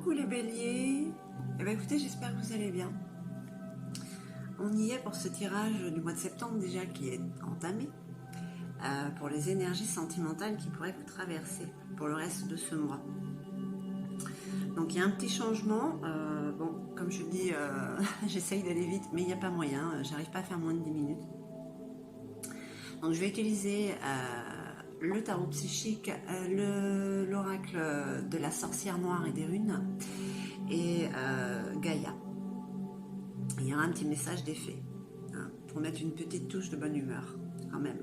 Coucou les béliers, eh bien, écoutez, j'espère que vous allez bien. On y est pour ce tirage du mois de septembre déjà qui est entamé, pour les énergies sentimentales qui pourraient vous traverser pour le reste de ce mois. Donc il y a un petit changement, bon comme je dis, j'essaye d'aller vite mais il n'y a pas moyen, j'arrive pas à faire moins de 10 minutes. Donc je vais utiliser le tarot psychique, l'oracle de la sorcière noire et des runes et Gaïa. Il y aura un petit message d'effet, hein, pour mettre une petite touche de bonne humeur quand même.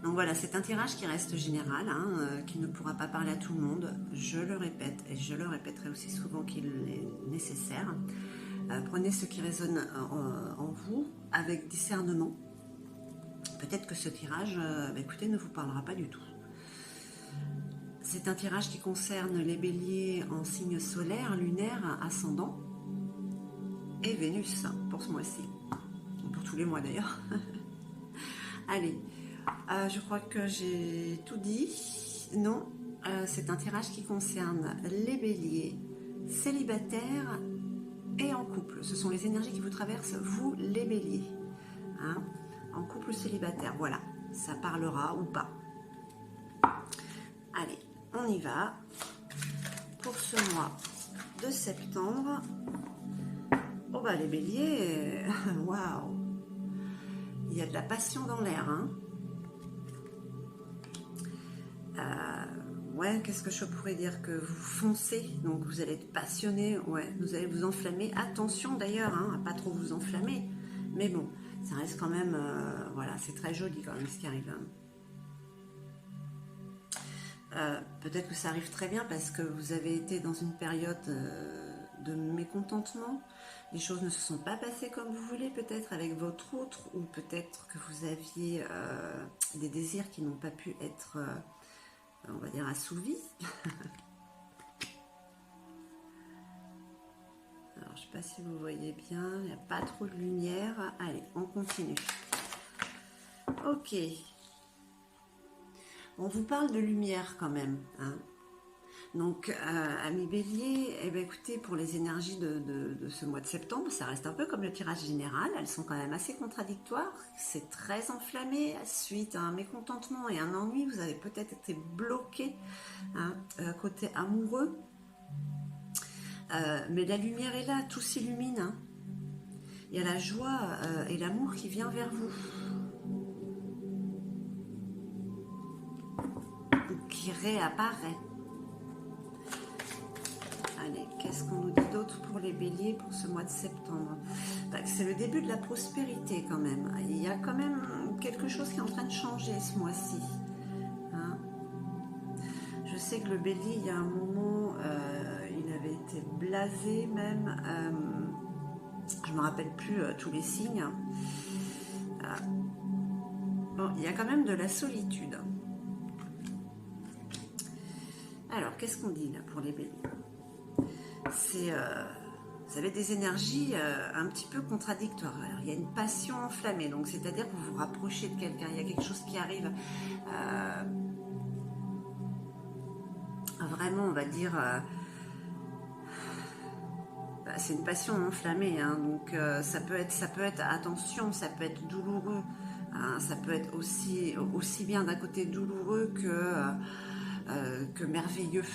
Donc voilà, c'est un tirage qui reste général, hein, qui ne pourra pas parler à tout le monde. Je le répète et je le répéterai aussi souvent qu'il est nécessaire. Prenez ce qui résonne en vous avec discernement. Peut-être que ce tirage, écoutez, ne vous parlera pas du tout. C'est un tirage qui concerne les béliers en signe solaire, lunaire, ascendant et Vénus pour ce mois-ci. Pour tous les mois d'ailleurs. Allez, je crois que j'ai tout dit. Non, c'est un tirage qui concerne les béliers célibataires et en couple. Ce sont les énergies qui vous traversent, vous les béliers. Hein, en couple célibataire, voilà. Ça parlera ou pas. Allez, on y va. Pour ce mois de septembre. Oh bah les béliers, waouh, il y a de la passion dans l'air, hein. Ouais, qu'est-ce que je pourrais dire, que vous foncez, donc vous allez être passionné, ouais, vous allez vous enflammer. Attention d'ailleurs, hein, à pas trop vous enflammer, mais bon, ça reste quand même, voilà, c'est très joli quand même ce qui arrive. Peut-être que ça arrive très bien parce que vous avez été dans une période de mécontentement. Les choses ne se sont pas passées comme vous voulez, peut-être avec votre autre, ou peut-être que vous aviez des désirs qui n'ont pas pu être, on va dire, assouvis. Alors, je ne sais pas si vous voyez bien, il n'y a pas trop de lumière. Allez, on continue. Ok. On vous parle de lumière quand même, hein. Donc, amis béliers, eh bien, écoutez, pour les énergies de ce mois de septembre, ça reste un peu comme le tirage général, elles sont quand même assez contradictoires, c'est très enflammé, suite à un mécontentement et un ennui, vous avez peut-être été bloqué, hein, côté amoureux, mais la lumière est là, tout s'illumine, hein. Il y a la joie et l'amour qui vient vers vous, qui réapparaît. Allez, qu'est-ce qu'on nous dit d'autre pour les béliers pour ce mois de septembre? C'est le début de la prospérité quand même. Il y a quand même quelque chose qui est en train de changer ce mois-ci, hein. Je sais que le bélier, il y a un moment, il avait été blasé même. Je ne me rappelle plus tous les signes. Bon, il y a quand même de la solitude. Alors, qu'est-ce qu'on dit là pour les béliers? C'est, vous avez des énergies un petit peu contradictoires. Alors, il y a une passion enflammée, donc c'est-à-dire que vous vous rapprochez de quelqu'un, il y a quelque chose qui arrive. Vraiment, on va dire, c'est une passion enflammée, hein, donc ça peut être, attention, ça peut être douloureux, hein, ça peut être aussi bien d'un côté douloureux que merveilleux.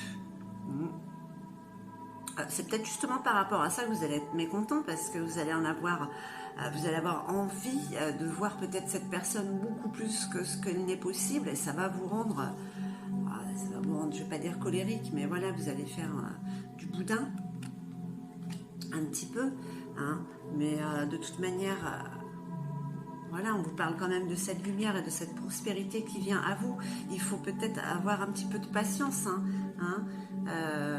C'est peut-être justement par rapport à ça que vous allez être mécontent, parce que vous allez avoir envie de voir peut-être cette personne beaucoup plus que ce qu'il n'est possible, et ça va vous rendre, je ne vais pas dire colérique, mais voilà, vous allez faire du boudin, un petit peu, hein, mais de toute manière, voilà, on vous parle quand même de cette lumière et de cette prospérité qui vient à vous. Il faut peut-être avoir un petit peu de patience, hein.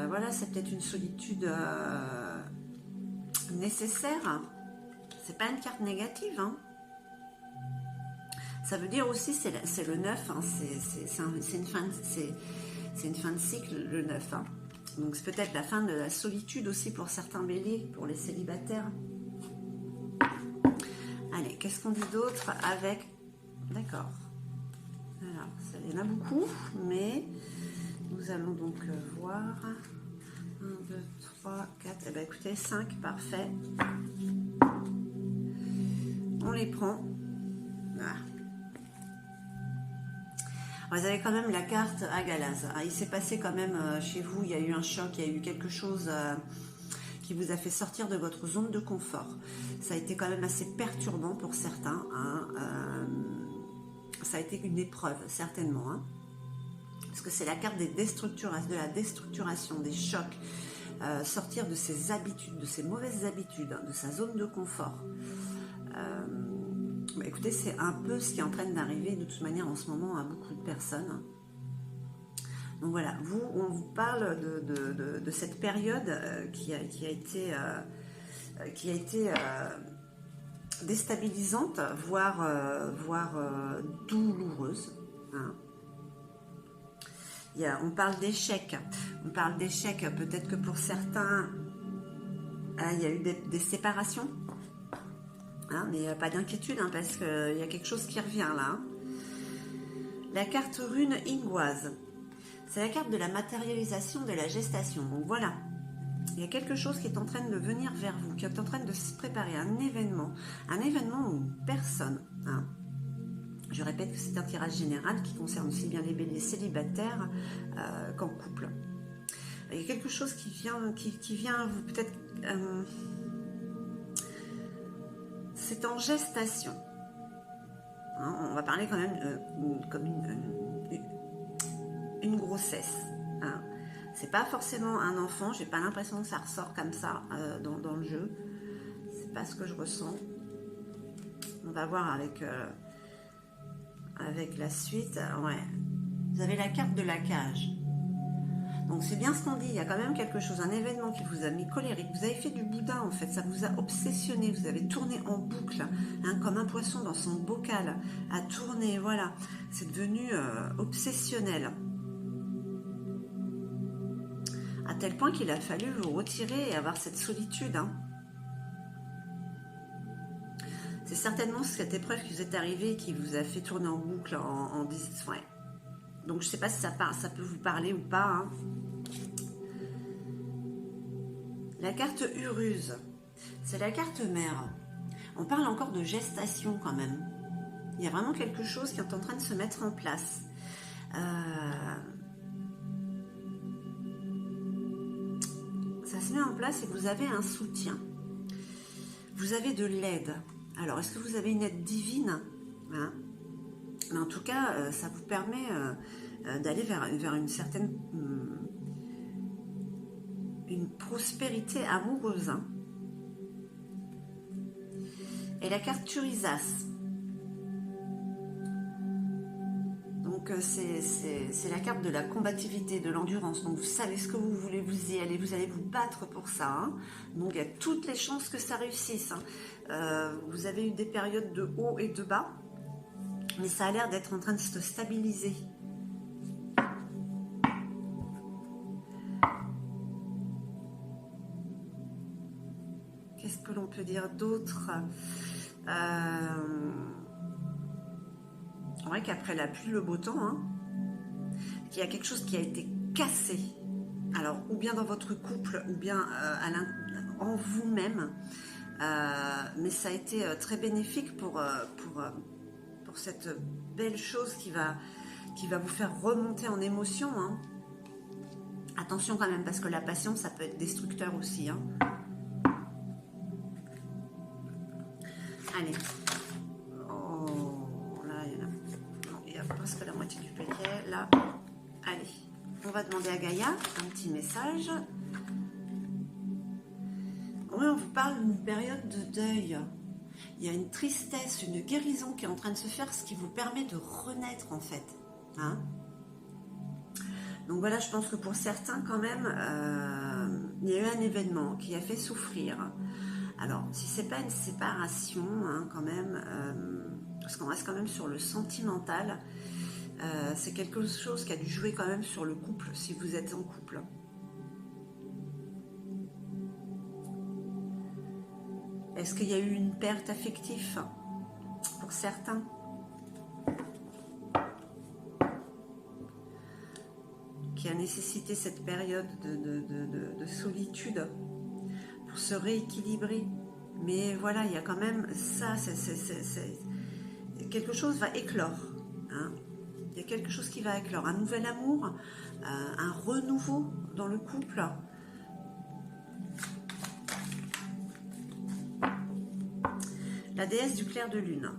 Voilà, c'est peut-être une solitude nécessaire. C'est pas une carte négative, hein. Ça veut dire aussi, c'est le 9, hein, c'est une fin de cycle, le 9, hein. Donc c'est peut-être la fin de la solitude aussi pour certains béliers, pour les célibataires. Allez, qu'est-ce qu'on dit d'autre avec... D'accord. Alors, ça y en a beaucoup, mais nous allons donc voir 1, 2, 3, 4. Eh bien, écoutez, 5, parfait. On les prend. Voilà. Vous avez quand même la carte à Galaz. Il s'est passé quand même chez vous, il y a eu un choc, il y a eu quelque chose qui vous a fait sortir de votre zone de confort. Ça a été quand même assez perturbant pour certains. Hein. Ça a été une épreuve, certainement. Hein. Parce que c'est la carte de la déstructuration, des chocs. Sortir de ses habitudes, de ses mauvaises habitudes, de sa zone de confort. Écoutez, c'est un peu ce qui est en train d'arriver de toute manière en ce moment à beaucoup de personnes. Donc voilà, on vous parle de cette période qui a été déstabilisante, voire douloureuse. Hein. On parle d'échec. On parle d'échec, peut-être que pour certains, il y a eu des séparations. Hein, mais pas d'inquiétude, hein, parce qu'il y a quelque chose qui revient là. Hein. La carte rune Ingwaz, c'est la carte de la matérialisation de la gestation. Donc voilà, il y a quelque chose qui est en train de venir vers vous, qui est en train de se préparer, un événement ou une personne. Hein. Je répète que c'est un tirage général qui concerne aussi bien les béliers célibataires qu'en couple. Il y a quelque chose qui vient à vous, peut-être... c'est en gestation. Hein, on va parler quand même comme une grossesse. Hein. C'est pas forcément un enfant. J'ai pas l'impression que ça ressort comme ça dans le jeu. C'est pas ce que je ressens. On va voir avec la suite. Ouais. Vous avez la carte de la cage. Donc c'est bien ce qu'on dit, il y a quand même quelque chose, un événement qui vous a mis colérique, vous avez fait du boudin en fait, ça vous a obsessionné, vous avez tourné en boucle, hein, comme un poisson dans son bocal, à tourner, voilà, c'est devenu obsessionnel. À tel point qu'il a fallu vous retirer et avoir cette solitude. Hein. C'est certainement cette épreuve qui vous est arrivée qui vous a fait tourner en boucle en disant, ouais. Donc je ne sais pas si ça peut vous parler ou pas. Hein. La carte Uruse, c'est la carte mère. On parle encore de gestation quand même. Il y a vraiment quelque chose qui est en train de se mettre en place. Ça se met en place et vous avez un soutien. Vous avez de l'aide. Alors, est-ce que vous avez une aide divine, hein? Mais en tout cas, ça vous permet d'aller vers une certaine une prospérité amoureuse. Hein. Et la carte Turisas. Donc, c'est la carte de la combativité, de l'endurance. Donc, vous savez ce que vous voulez, vous y allez, vous allez vous battre pour ça. Hein. Donc, il y a toutes les chances que ça réussisse. Hein. Vous avez eu des périodes de haut et de bas. Mais ça a l'air d'être en train de se stabiliser. Qu'est-ce que l'on peut dire d'autre? C'est vrai qu'après la pluie, le beau temps, hein, qu'il y a quelque chose qui a été cassé. Alors, ou bien dans votre couple, ou bien en vous-même. Mais ça a été très bénéfique pour cette belle chose qui va vous faire remonter en émotion. Hein. Attention quand même, parce que la passion, ça peut être destructeur aussi. Hein. Allez. Oh, là, il y a presque la moitié du paquet. Là, allez. On va demander à Gaïa un petit message. Oui, on vous parle d'une période de deuil. Il y a une tristesse, une guérison qui est en train de se faire, ce qui vous permet de renaître en fait. Hein? Donc voilà, je pense que pour certains quand même, il y a eu un événement qui a fait souffrir. Alors, si c'est pas une séparation, hein, quand même, parce qu'on reste quand même sur le sentimental, c'est quelque chose qui a dû jouer quand même sur le couple, si vous êtes en couple. Est-ce qu'il y a eu une perte affective pour certains? Qui a nécessiter cette période de solitude pour se rééquilibrer. Mais voilà, il y a quand même ça, quelque chose va éclore. Hein. Il y a quelque chose qui va éclore. Un nouvel amour, un renouveau dans le couple. La déesse du clair de lune.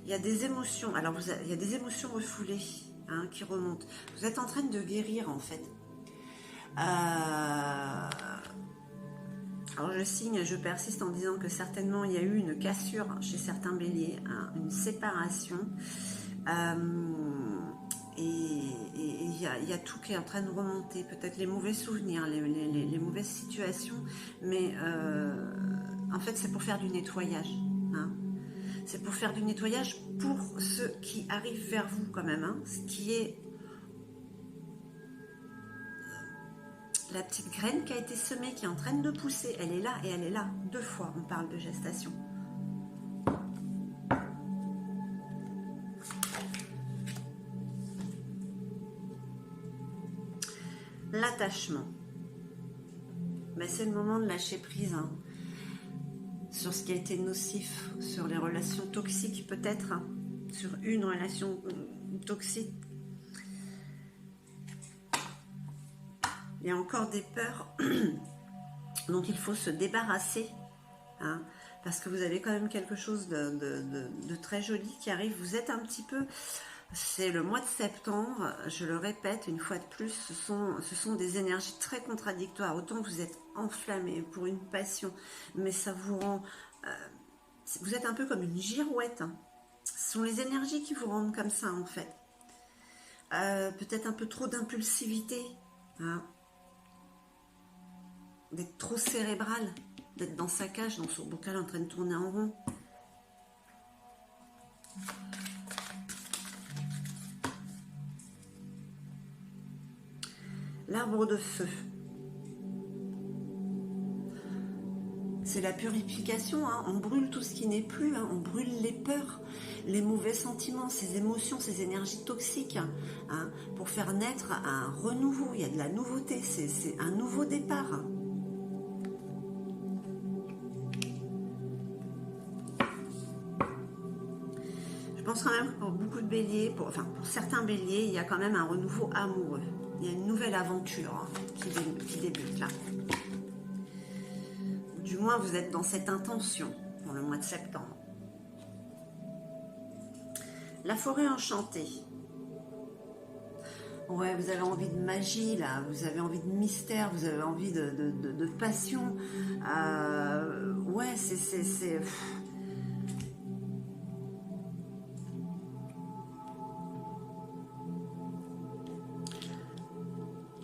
Il y a des émotions. Alors, il y a des émotions refoulées hein, qui remontent. Vous êtes en train de guérir, en fait. Alors, je signe, je persiste en disant que certainement, il y a eu une cassure chez certains béliers, hein, une séparation. Et il y a tout qui est en train de remonter. Peut-être les mauvais souvenirs, les mauvaises situations. Mais en fait, c'est pour faire du nettoyage. Hein. C'est pour faire du nettoyage pour ceux qui arrivent vers vous quand même. Hein, ce qui est la petite graine qui a été semée, qui est en train de pousser. Elle est là et elle est là. 2 fois, on parle de gestation. L'attachement. Ben, c'est le moment de lâcher prise. Hein. Sur ce qui a été nocif, sur les relations toxiques peut-être, hein, sur une relation toxique. Il y a encore des peurs dont il faut se débarrasser, hein, parce que vous avez quand même quelque chose de très joli qui arrive. Vous êtes un petit peu... C'est le mois de septembre, je le répète une fois de plus, ce sont des énergies très contradictoires. Autant vous êtes enflammé pour une passion, mais ça vous rend... vous êtes un peu comme une girouette. Hein. Ce sont les énergies qui vous rendent comme ça en fait. Peut-être un peu trop d'impulsivité. Hein. D'être trop cérébral, d'être dans sa cage, dans son bocal en train de tourner en rond. L'arbre de feu. C'est la purification, hein. On brûle tout ce qui n'est plus, hein. On brûle les peurs, les mauvais sentiments, ces émotions, ces énergies toxiques, hein, pour faire naître un renouveau. Il y a de la nouveauté, c'est un nouveau départ. Hein. Je pense quand même que pour beaucoup de béliers, pour certains béliers, il y a quand même un renouveau amoureux. Il y a une nouvelle aventure hein, qui débute là. Du moins, vous êtes dans cette intention pour le mois de septembre. La forêt enchantée. Ouais, vous avez envie de magie là, vous avez envie de mystère, vous avez envie de passion. Ouais, c'est...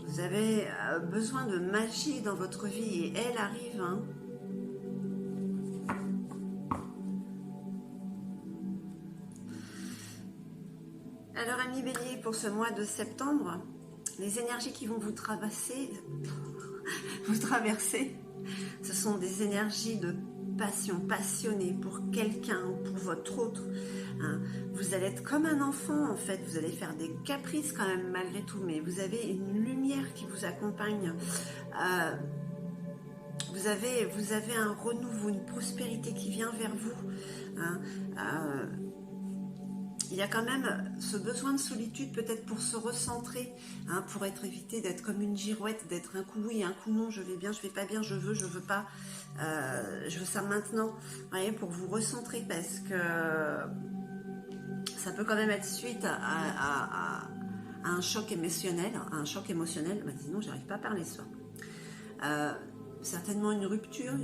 Vous avez besoin de magie dans votre vie et elle arrive. Hein. Alors, amis béliers, pour ce mois de septembre, les énergies qui vont vous traverser, ce sont des énergies de passion, passionnée pour quelqu'un ou pour votre autre. Hein. Vous allez être comme un enfant en fait, vous allez faire des caprices quand même malgré tout, mais vous avez une lumière qui vous accompagne. Vous avez un renouveau, une prospérité qui vient vers vous. Hein. Il y a quand même ce besoin de solitude peut-être pour se recentrer, hein, pour éviter d'être comme une girouette, d'être un coup oui, un coup non, je vais bien, je vais pas bien, je veux pas, je veux ça maintenant, vous voyez, pour vous recentrer parce que ça peut quand même être suite à un choc émotionnel, bah, sinon j'arrive pas à parler ça. Certainement une rupture,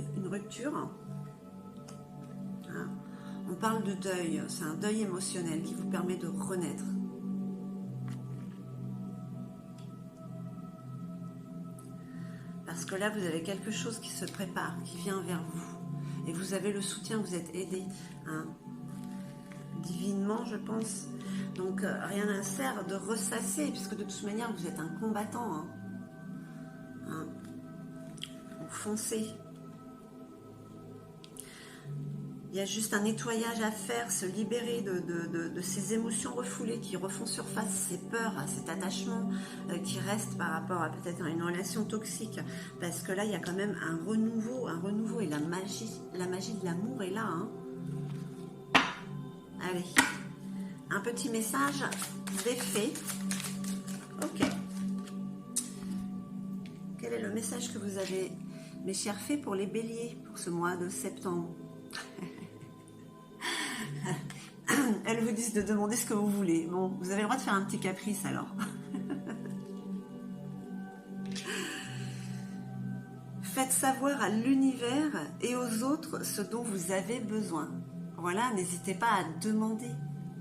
hein. On parle de deuil, c'est un deuil émotionnel qui vous permet de renaître. Parce que là, vous avez quelque chose qui se prépare, qui vient vers vous. Et vous avez le soutien, vous êtes aidé, hein, divinement, je pense. Donc, rien à faire de ressasser, puisque de toute manière, vous êtes un combattant. Hein. Hein. Donc, foncez. Il Il y a juste un nettoyage à faire, se libérer de ces émotions refoulées qui refont surface, ces peurs, cet attachement qui reste par rapport à peut-être une relation toxique. Parce que là, il y a quand même un renouveau et la magie de l'amour est là. Hein. Allez, un petit message d'effet. Ok. Quel est le message que vous avez, mes chers fées, pour les béliers pour ce mois de septembre? Elles vous disent de demander ce que vous voulez. Bon, vous avez le droit de faire un petit caprice alors. Faites savoir à l'univers et aux autres ce dont vous avez besoin. Voilà, n'hésitez pas à demander.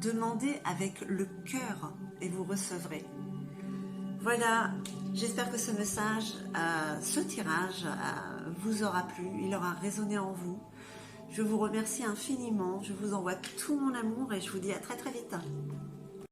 Demandez avec le cœur et vous recevrez. Voilà, j'espère que ce message, ce tirage vous aura plu, il aura résonné en vous. Je vous remercie infiniment, je vous envoie tout mon amour et je vous dis à très très vite.